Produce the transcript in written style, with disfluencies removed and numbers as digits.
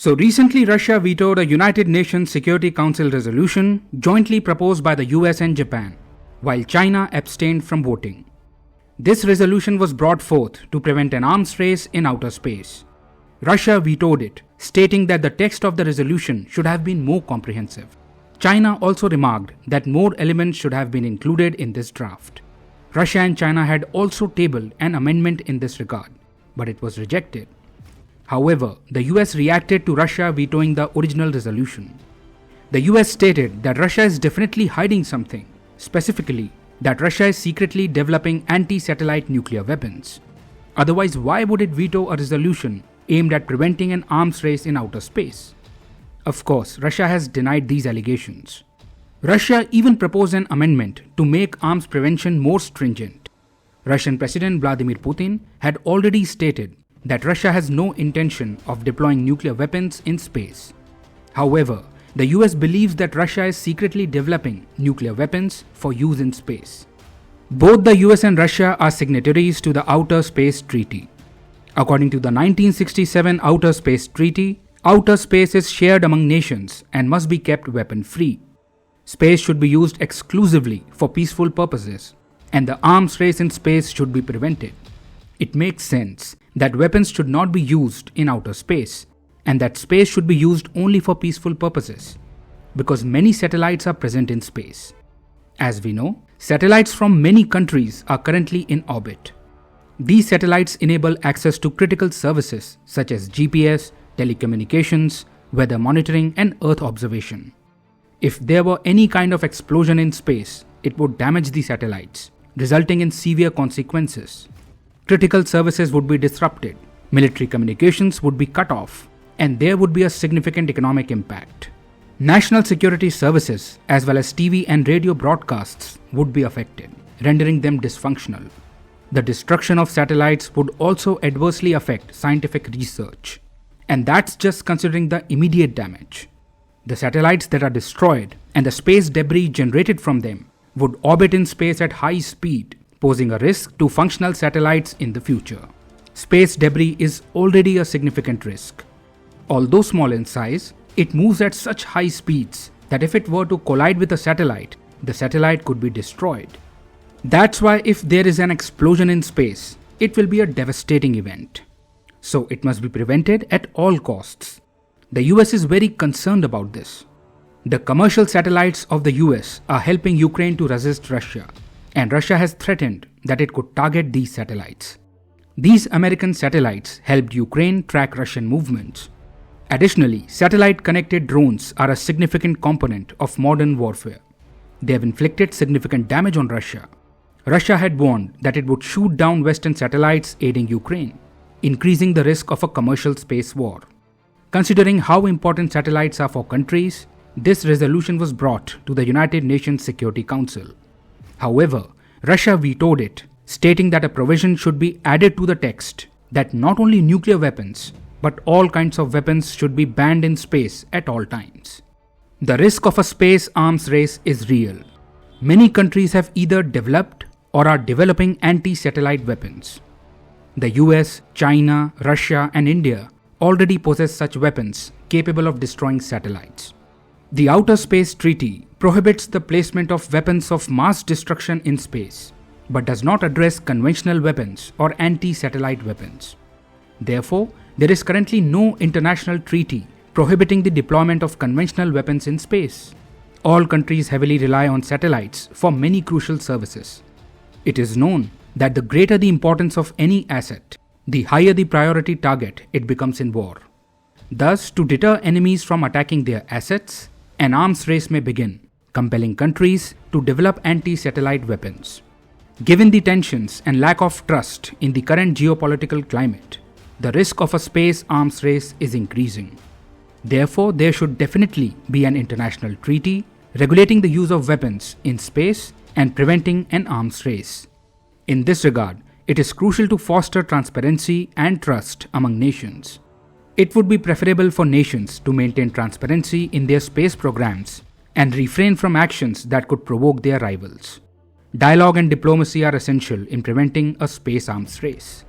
So recently, Russia vetoed a United Nations Security Council resolution jointly proposed by the US and Japan, while China abstained from voting. This resolution was brought forth to prevent an arms race in outer space. Russia vetoed it, stating that the text of the resolution should have been more comprehensive. China also remarked that more elements should have been included in this draft. Russia and China had also tabled an amendment in this regard, but it was rejected. However, the US reacted to Russia vetoing the original resolution. The US stated that Russia is definitely hiding something, specifically that Russia is secretly developing anti-satellite nuclear weapons. Otherwise, why would it veto a resolution aimed at preventing an arms race in outer space? Of course, Russia has denied these allegations. Russia even proposed an amendment to make arms prevention more stringent. Russian President Vladimir Putin had already stated that Russia has no intention of deploying nuclear weapons in space. However, the US believes that Russia is secretly developing nuclear weapons for use in space. Both the US and Russia are signatories to the Outer Space Treaty. According to the 1967 Outer Space Treaty, outer space is shared among nations and must be kept weapon-free. Space should be used exclusively for peaceful purposes, and the arms race in space should be prevented. It makes sense that weapons should not be used in outer space, and that space should be used only for peaceful purposes, because many satellites are present in space. As we know, satellites from many countries are currently in orbit. These satellites enable access to critical services such as GPS, telecommunications, weather monitoring, and Earth observation. If there were any kind of explosion in space, it would damage the satellites, resulting in severe consequences. Critical services would be disrupted, military communications would be cut off, and there would be a significant economic impact. National security services as well as TV and radio broadcasts would be affected, rendering them dysfunctional. The destruction of satellites would also adversely affect scientific research. And that's just considering the immediate damage. The satellites that are destroyed and the space debris generated from them would orbit in space at high speed, posing a risk to functional satellites in the future. Space debris is already a significant risk. Although small in size, it moves at such high speeds that if it were to collide with a satellite, the satellite could be destroyed. That's why if there is an explosion in space, it will be a devastating event. So it must be prevented at all costs. The US is very concerned about this. The commercial satellites of the US are helping Ukraine to resist Russia, and Russia has threatened that it could target these satellites. These American satellites helped Ukraine track Russian movements. Additionally, satellite-connected drones are a significant component of modern warfare. They have inflicted significant damage on Russia. Russia had warned that it would shoot down Western satellites aiding Ukraine, increasing the risk of a commercial space war. Considering how important satellites are for countries, this resolution was brought to the United Nations Security Council. However, Russia vetoed it, stating that a provision should be added to the text that not only nuclear weapons, but all kinds of weapons should be banned in space at all times. The risk of a space arms race is real. Many countries have either developed or are developing anti-satellite weapons. The US, China, Russia, and India already possess such weapons capable of destroying satellites. The Outer Space Treaty prohibits the placement of weapons of mass destruction in space, but does not address conventional weapons or anti-satellite weapons. Therefore, there is currently no international treaty prohibiting the deployment of conventional weapons in space. All countries heavily rely on satellites for many crucial services. It is known that the greater the importance of any asset, the higher the priority target it becomes in war. Thus, to deter enemies from attacking their assets, an arms race may begin, compelling countries to develop anti-satellite weapons. Given the tensions and lack of trust in the current geopolitical climate, the risk of a space arms race is increasing. Therefore, there should definitely be an international treaty regulating the use of weapons in space and preventing an arms race. In this regard, it is crucial to foster transparency and trust among nations. It would be preferable for nations to maintain transparency in their space programs and refrain from actions that could provoke their rivals. Dialogue and diplomacy are essential in preventing a space arms race.